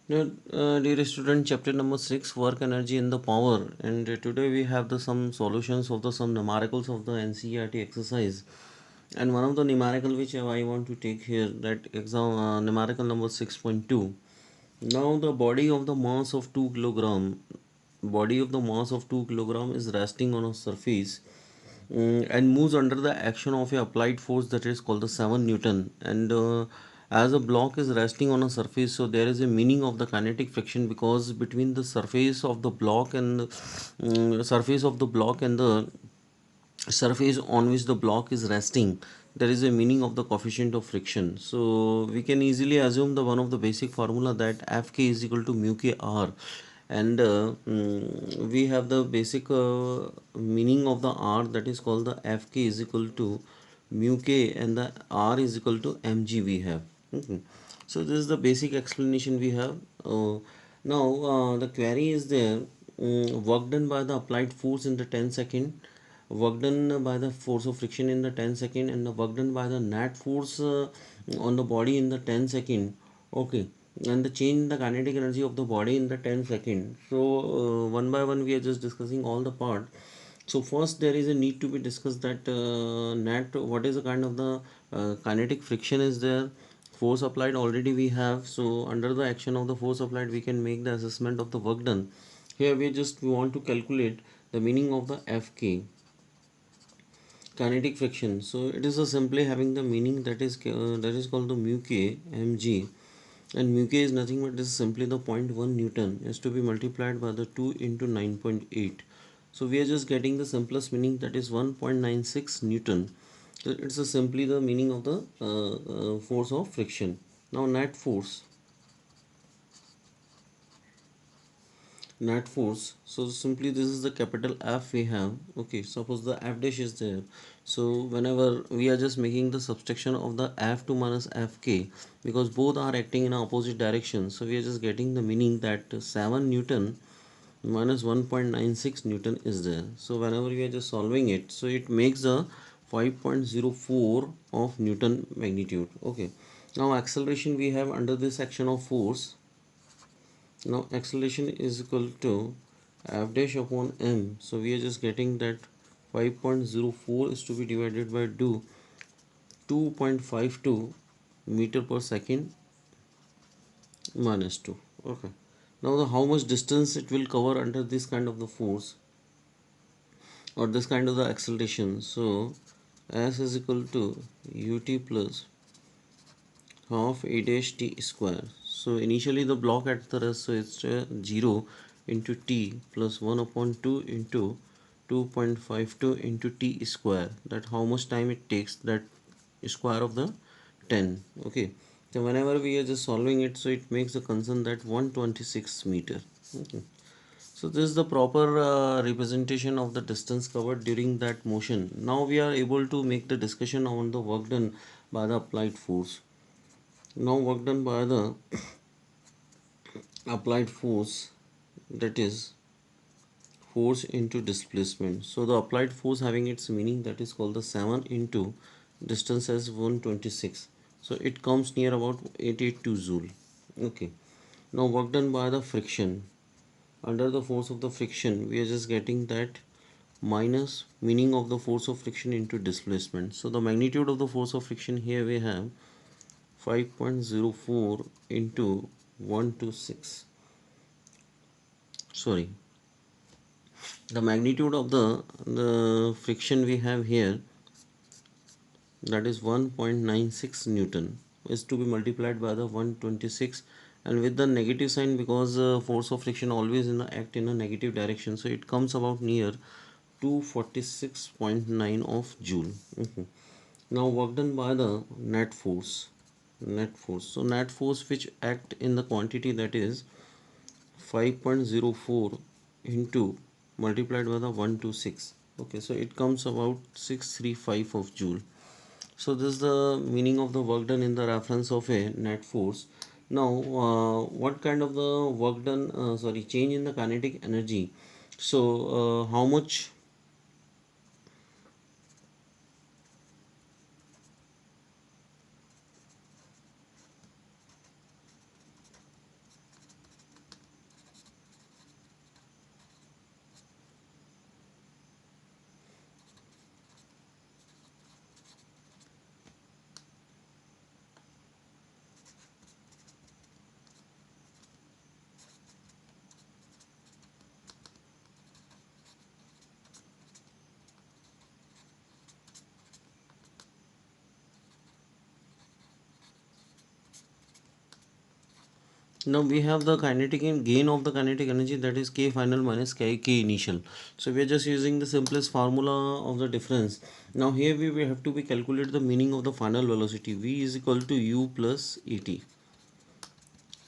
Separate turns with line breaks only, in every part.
Dear student, chapter number 6, work energy and the power. And today we have the some solutions of the some numericals of the NCERT exercise. And one of the numerical which I want to take here, that exam numerical number 6.2. Now the body of the mass of 2 kilogram is resting on a surface, and moves under the action of a applied force that is called the 7 newton. And as a block is resting on a surface, so there is a meaning of the kinetic friction, because between the surface of the block and the surface on which the block is resting, there is a meaning of the coefficient of friction. So we can easily assume the one of the basic formula, that Fk is equal to mu k r. And we have the basic meaning of the r, that is called the Fk is equal to mu k, and the r is equal to mg we have. Okay. So this is the basic explanation we have. Now the query is there. Work done by the applied force in the 10 second, work done by the force of friction in the 10 second, and the work done by the net force on the body in the 10 second. Okay. And the change in the kinetic energy of the body in the 10 second. So one by one we are just discussing all the part. So first there is a need to be discussed that net, what is the kind of the kinetic friction is there, force applied already we have. So under the action of the force applied we can make the assessment of the work done. Here we want to calculate the meaning of the Fk, kinetic friction. So it is a simply having the meaning that is called the mu k mg, and mu k is nothing but this is simply the zero point 0.1 newton is to be multiplied by the 2 into 9.8. So we are just getting the simplest meaning, that is 1.96 newton. So it's a simply the meaning of the force of friction. Now net force, so simply this is the capital F we have. Okay, suppose the F dash is there, so whenever we are just making the subtraction of the F2 minus Fk, because both are acting in opposite direction, so we are just getting the meaning that 7 newton minus 1.96 newton is there. So whenever we are just solving it, so it makes a 5.04 of newton magnitude. Okay. Now acceleration we have under this action of force. Now acceleration is equal to F dash upon m, so we are just getting that 5.04 is to be divided by 2.52 meter per second minus 2. Okay. Now the how much distance it will cover under this kind of the force, or this kind of the acceleration. So s is equal to ut plus half a dash t square. So initially the block at the rest, so it's 0 into t plus 1 upon 2 into 2.52 into t square, that how much time it takes, that square of the 10. Okay. So whenever we are just solving it, so it makes the concern that 126 meter. Okay. So this is the proper representation of the distance covered during that motion. Now we are able to make the discussion on the work done by the applied force. Now work done by the applied force, that is force into displacement. So the applied force having its meaning, that is called the 7 into distance as 126. So it comes near about 882 joule. Okay. Now work done by the friction. Under the force of the friction, we are just getting that minus meaning of the force of friction into displacement. So the magnitude of the force of friction here we have 5.04 into 126. Sorry, the magnitude of the friction we have here, that is 1.96 newton, is to be multiplied by the 126, and with the negative sign, because force of friction always in the act in a negative direction, so it comes about near 246.9 of joule. Okay. Now work done by the net force, so net force which act in the quantity, that is 5.04 into multiplied by the 126. Okay, so it comes about 635 of joule. So this is the meaning of the work done in the reference of a net force. Now what kind of the work done, change in the kinetic energy. So how much Now we have the kinetic gain of the kinetic energy, that is k final minus k initial. So we are just using the simplest formula of the difference. Now here we have to be calculate the meaning of the final velocity. V is equal to u plus et,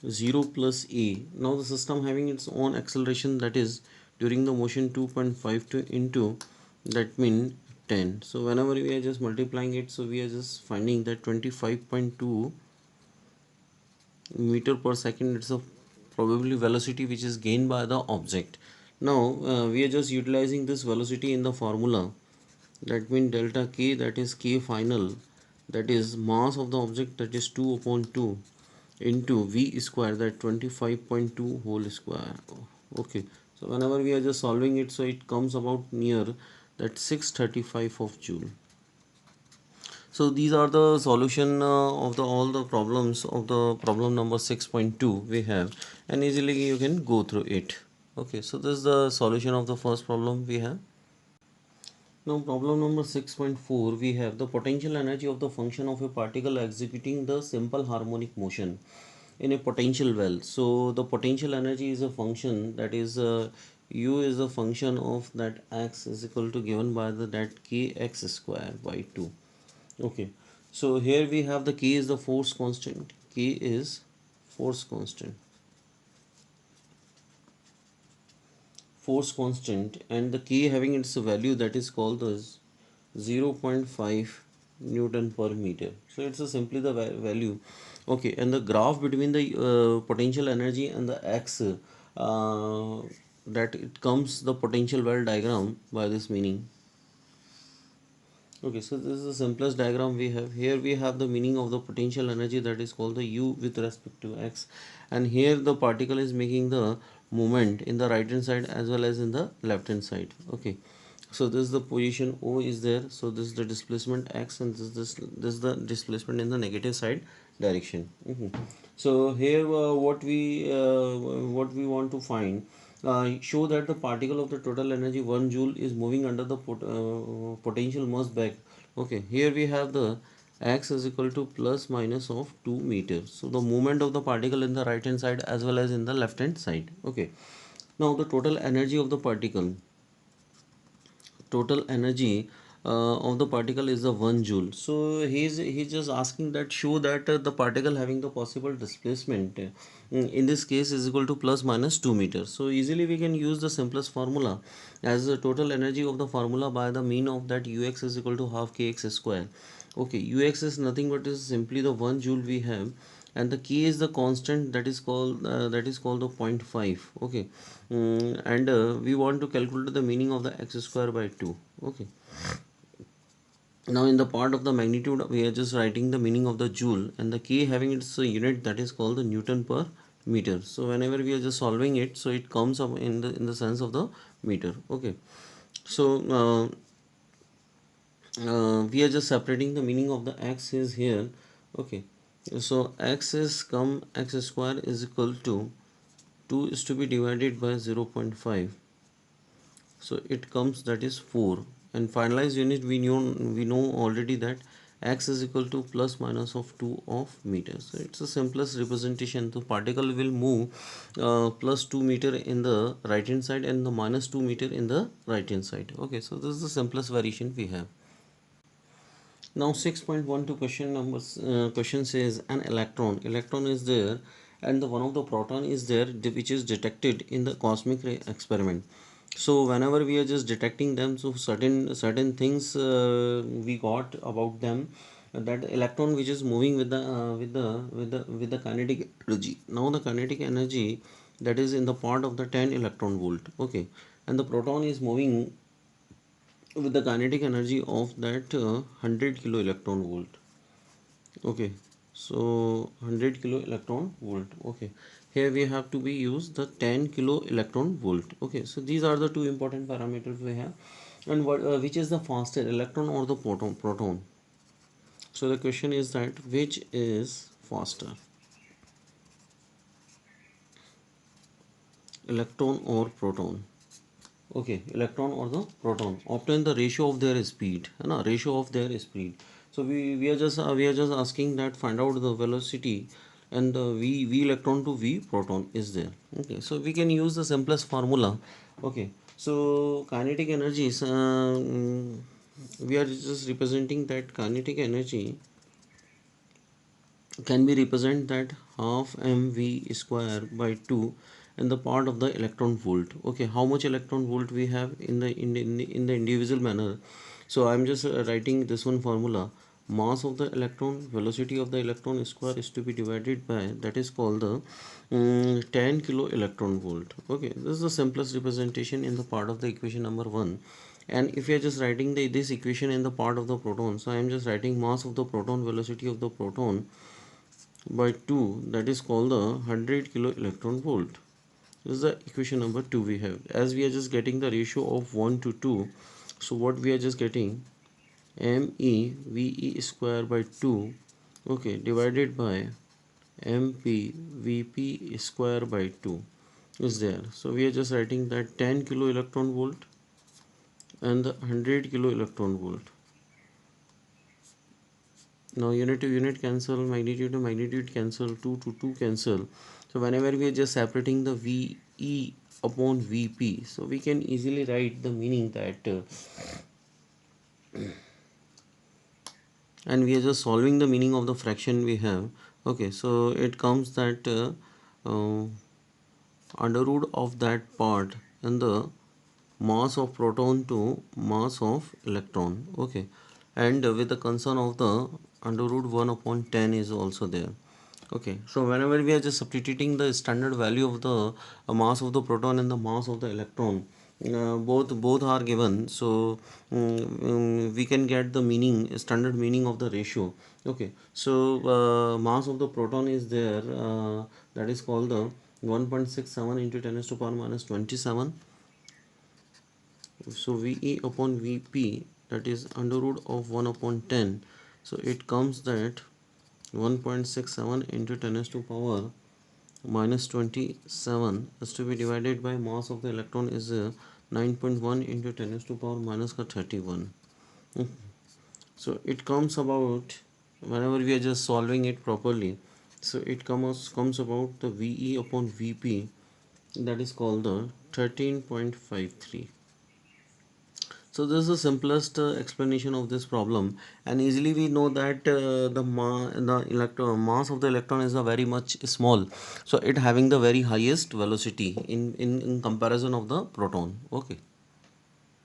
0 plus a. Now the system having its own acceleration, that is during the motion 2.52 into, that mean 10. So whenever we are just multiplying it, so we are just finding that 25.2 meter per second, it's a probably velocity which is gained by the object. Now we are just utilizing this velocity in the formula, that means delta k, that is k final, that is mass of the object, that is 2 upon 2 into v square, that 25.2 whole square. Okay, so whenever we are just solving it, so it comes about near that 635 of joule. So these are the solution of the all the problems of the problem number 6.2 we have, and easily you can go through it. Okay, so this is the solution of the first problem we have. Now problem number 6.4, we have the potential energy of the function of a particle executing the simple harmonic motion in a potential well. So the potential energy is a function, that is u is a function of that x is equal to given by the that kx square by 2. Okay, so here we have the k is the force constant, k is force constant, and the k having its value, that is called as 0.5 Newton per meter. So it's a simply the value. Okay, and the graph between the potential energy and the x, that it comes the potential well diagram by this meaning. Okay, so this is the simplest diagram we have. Here we have the meaning of the potential energy, that is called the u with respect to x, and here the particle is making the movement in the right hand side as well as in the left hand side. Okay, so this is the position O is there, so this is the displacement x, and this is the displacement in the negative side direction. So here what we want to find, show that the particle of the total energy 1 joule is moving under the potential mass back. Okay, here we have the x is equal to plus minus of 2 meters. So the movement of the particle in the right hand side as well as in the left hand side. Okay, now the total energy of the particle, total energy of the particle is the 1 joule. So he's just asking that show that the particle having the possible displacement in this case is equal to plus minus 2 meters. So easily we can use the simplest formula as the total energy of the formula by the mean of that ux is equal to half kx square. Okay, ux is nothing but is simply the 1 joule we have, and the k is the constant, that is called the zero point 0.5. Okay, and we want to calculate the meaning of the x square by 2. Okay, now in the part of the magnitude we are just writing the meaning of the joule, and the k having its unit, that is called the newton per meter. So whenever we are just solving it, so it comes up in the sense of the meter. Okay, so we are just separating the meaning of the x is here. Okay, so x is come x square is equal to 2 is to be divided by 0.5, so it comes that is 4, and finalized unit we know already that x is equal to plus minus of 2 of meters. So it's the simplest representation. The particle will move plus 2 meter in the right hand side and the minus 2 meter in the right hand side. Okay, so this is the simplest variation we have. Now 6.12 question says an electron is there, and the one of the proton is there which is detected in the cosmic ray experiment. So whenever we are just detecting them, so certain things we got about them, that electron which is moving with the with the kinetic energy. Now the kinetic energy, that is in the part of the 10 electron volt. Okay, and the proton is moving with the kinetic energy of that 100 kilo electron volt. Okay, so 100 kilo electron volt. Okay, here we have to be use the 10 kilo electron volt. Okay, so these are the two important parameters we have. And what which is the faster, electron or the proton? So the question is that which is faster, electron or proton? Okay, electron or the proton, obtain the ratio of their speed, no, ratio of their speed. So we are just asking that find out the velocity and the v electron to v proton is there. Okay, so we can use the simplest formula. Okay, so kinetic energy is we are just representing that kinetic energy can be represented that half mv square by 2 in the part of the electron volt. Okay, how much electron volt we have in the individual manner. So I'm just writing this one formula: mass of the electron, velocity of the electron square is to be divided by, that is called the 10 kilo electron volt. Okay, this is the simplest representation in the part of the equation number 1. And if we are just writing this equation in the part of the proton, so I am just writing mass of the proton, velocity of the proton by 2, that is called the 100 kilo electron volt. This is the equation number 2 we have. As we are just getting the ratio of 1 to 2, so what we are just getting, MeVe square by 2, okay, divided by MpVp square by 2 is there. So we are just writing that 10 kilo electron volt and the 100 kilo electron volt. Now unit to unit cancel, magnitude to magnitude cancel, 2 to 2 cancel. So whenever we are just separating the VE upon VP, so we can easily write the meaning that and we are just solving the meaning of the fraction we have. Okay, so it comes that under root of that part and the mass of proton to mass of electron. Okay, and with the concern of the under root 1 upon 10 is also there. Okay, so whenever we are just substituting the standard value of the mass of the proton and the mass of the electron, both are given, so we can get the meaning, standard meaning of the ratio. Okay, so mass of the proton is there, that is called the 1.67 into 10 to the power minus 27. So VE upon VP, that is under root of 1 upon 10. So it comes that 1.67 into 10 to the power minus 27 is to be divided by mass of the electron is 9.1 into 10 to the power minus 31. So it comes about, whenever we are just solving it properly, so it comes about the VE upon VP, that is called the 13.53. So this is the simplest explanation of this problem, and easily we know that the mass of the electron is a very much small, so it having the very highest velocity in comparison of the proton. Okay.